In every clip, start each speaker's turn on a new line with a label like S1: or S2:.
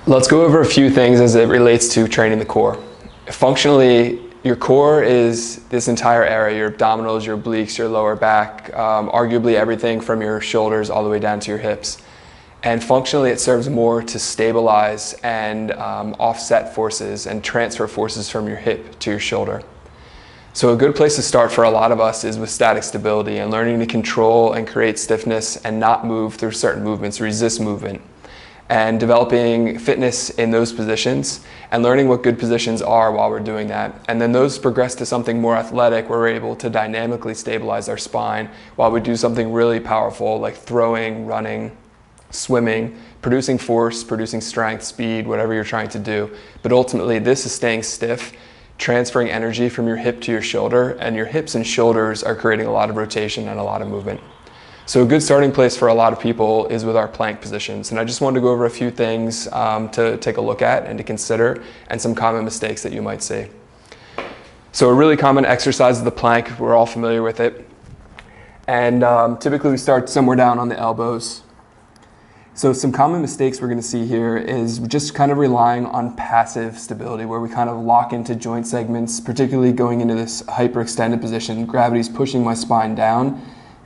S1: Let's go over a few things as it relates to training the core. Functionally, your core is this entire area, your abdominals, your obliques, your lower back, arguably everything from your shoulders all the way down to your hips. And functionally, it serves more to stabilize and offset forces and transfer forces from your hip to your shoulder. So a good place to start for a lot of us is with static stability and learning to control and create stiffness and not move through certain movements, resist movement, and developing fitness in those positions and learning what good positions are while we're doing that. And then those progress to something more athletic where we're able to dynamically stabilize our spine while we do something really powerful like throwing, running, swimming, producing force, producing strength, speed, whatever you're trying to do. But ultimately, this is staying stiff, transferring energy from your hip to your shoulder, and your hips and shoulders are creating a lot of rotation and a lot of movement. So a good starting place for a lot of people is with our plank positions. And I just wanted to go over a few things to take a look at and to consider, and some common mistakes that you might see. So a really common exercise is the plank. We're all familiar with it. And typically we start somewhere down on the elbows. So some common mistakes we're going to see here is just kind of relying on passive stability, where we kind of lock into joint segments, particularly going into this hyperextended position. Gravity's pushing my spine down,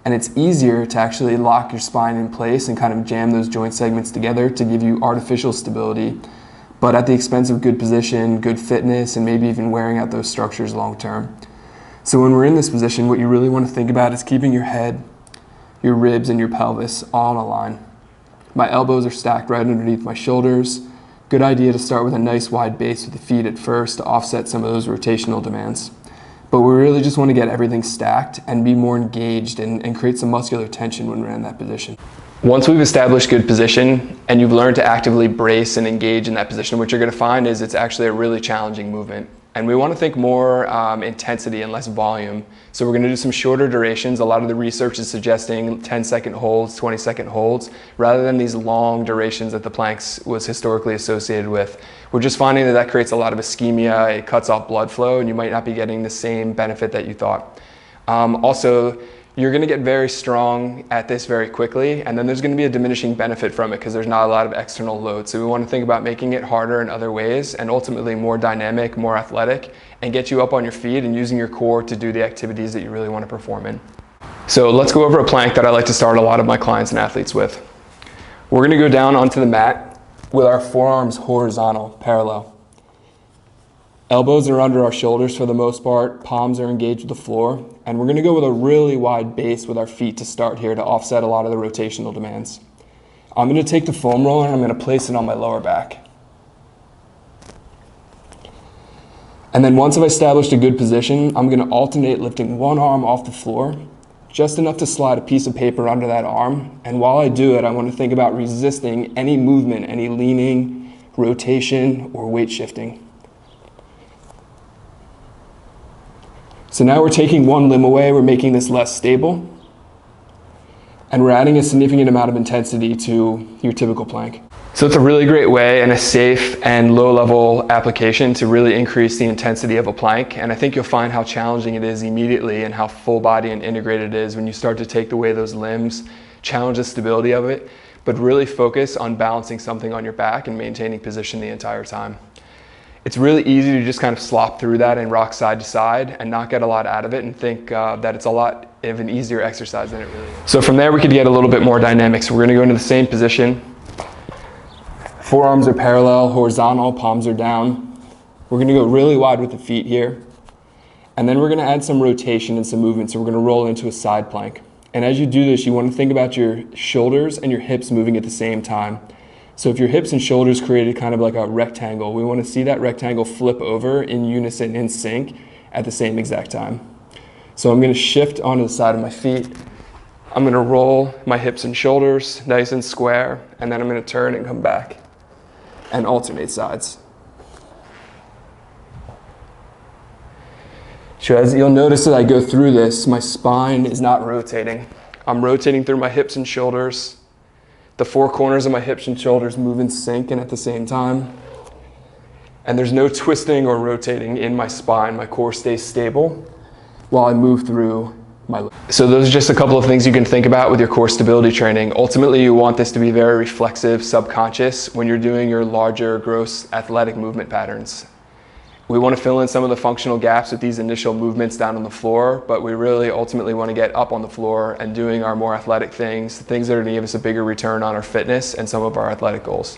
S1: and it's easier to actually lock your spine in place and kind of jam those joint segments together to give you artificial stability, but at the expense of good position, good fitness, and maybe even wearing out those structures long term. So when we're in this position, what you really want to think about is keeping your head, your ribs, and your pelvis all in a line. My elbows are stacked right underneath my shoulders. Good idea to start with a nice wide base with the feet at first to offset some of those rotational demands. But we really just want to get everything stacked and be more engaged and create some muscular tension when we're in that position. Once we've established good position and you've learned to actively brace and engage in that position, what you're going to find is it's actually a really challenging movement. And we want to think more intensity and less volume. So we're going to do some shorter durations. A lot of the research is suggesting 10-second holds, 20-second holds, rather than these long durations that the planks was historically associated with. We're just finding that that creates a lot of ischemia, it cuts off blood flow, and you might not be getting the same benefit that you thought. Also, you're going to get very strong at this very quickly, and then there's going to be a diminishing benefit from it because there's not a lot of external load. So we want to think about making it harder in other ways and ultimately more dynamic, more athletic, and get you up on your feet and using your core to do the activities that you really want to perform in. So let's go over a plank that I like to start a lot of my clients and athletes with. We're going to go down onto the mat with our forearms horizontal, parallel. Elbows are under our shoulders for the most part, palms are engaged with the floor, and we're going to go with a really wide base with our feet to start here to offset a lot of the rotational demands. I'm going to take the foam roller and I'm going to place it on my lower back. And then once I've established a good position, I'm going to alternate lifting one arm off the floor, just enough to slide a piece of paper under that arm. And while I do it, I want to think about resisting any movement, any leaning, rotation, or weight shifting. So now we're taking one limb away, we're making this less stable, and we're adding a significant amount of intensity to your typical plank. So it's a really great way and a safe and low-level application to really increase the intensity of a plank, and I think you'll find how challenging it is immediately and how full body and integrated it is when you start to take away those limbs, challenge the stability of it, but really focus on balancing something on your back and maintaining position the entire time. It's really easy to just kind of slop through that and rock side to side and not get a lot out of it and think that it's a lot of an easier exercise than it really is. So from there we could get a little bit more dynamic. So we're going to go into the same position. Forearms are parallel, horizontal, palms are down. We're going to go really wide with the feet here. And then we're going to add some rotation and some movement. So we're going to roll into a side plank. And as you do this, you want to think about your shoulders and your hips moving at the same time. So if your hips and shoulders created kind of like a rectangle, we want to see that rectangle flip over in unison, in sync, at the same exact time. So I'm going to shift onto the side of my feet. I'm going to roll my hips and shoulders nice and square, and then I'm going to turn and come back and alternate sides. So as you'll notice as I go through this, my spine is not rotating. I'm rotating through my hips and shoulders. The four corners of my hips and shoulders move in sync and at the same time. And there's no twisting or rotating in my spine. My core stays stable while I move through So those are just a couple of things you can think about with your core stability training. Ultimately, you want this to be very reflexive, subconscious when you're doing your larger, gross athletic movement patterns. We want to fill in some of the functional gaps with these initial movements down on the floor, but we really ultimately want to get up on the floor and doing our more athletic things, the things that are going to give us a bigger return on our fitness and some of our athletic goals.